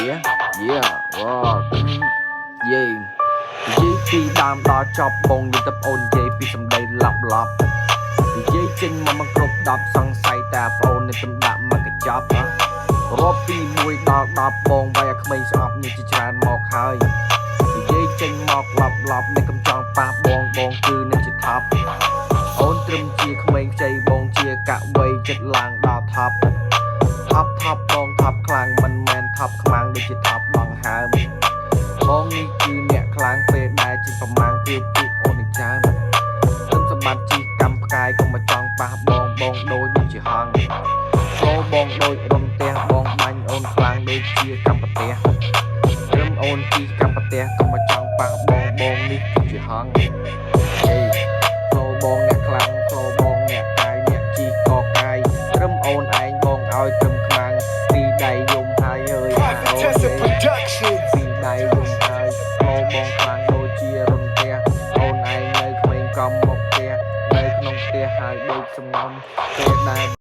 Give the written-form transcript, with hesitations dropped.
yeah yeah យេនិយាយពីដើមដល់ចប់បងមានតែប្អូននិយាយពីសម្ដីឡប់និយាយចេញមកគ្រប់10សង្ស័យតែប្អូននឹងទំដាក់មកកញ្ចប់រាប់ពី1ដល់10បងវាយឲ្យក្មេងស្អប់នេះជាច្រើនមកហើយនិយាយចេញមកឡប់នេះកំចង់ប៉ះបងគឺនឹងជាថប់អូនត្រឹមជាក្មេងខ្ចីបងជាកវ័យចិត្តឡើងដល់ថប់បងថប់ខ្លាំងមិនមែនថប់ខ្មាំងដូចជាថប់ដងហើមបងនេះគឺអ្នកខ្លាំងពេលដែលជាប្រមាំងគឺពួកអូននឹងចើមសម្បត្តិជីកម្មផ្កាយកុំមកចង់ប៉ះបងដូចជាហង្សចូលបងដូចរំទះបងបាញ់អូនខ្លាំងដូចជាកម្មប្រទេសត្រឹមអូនជីកម្មប្រទេសកុំមកចង់ប៉ះបងនេះគឺជាហង្សចូលបងអ្នកខ្លាំងចូលបងអ្នកកាយអ្នកជីកកាយត្រឹមអូនឯងបងឲ្យត្រឹមខ្មាំងពីដៃយំហើយពីដៃយំហើយចូលបងខ្លាំងដូចជារំទះអូនឯងនៅក្មេងកំមកផ្ទះនៅក្នុងផ្ទះហើយដូចសំងំពេលដែល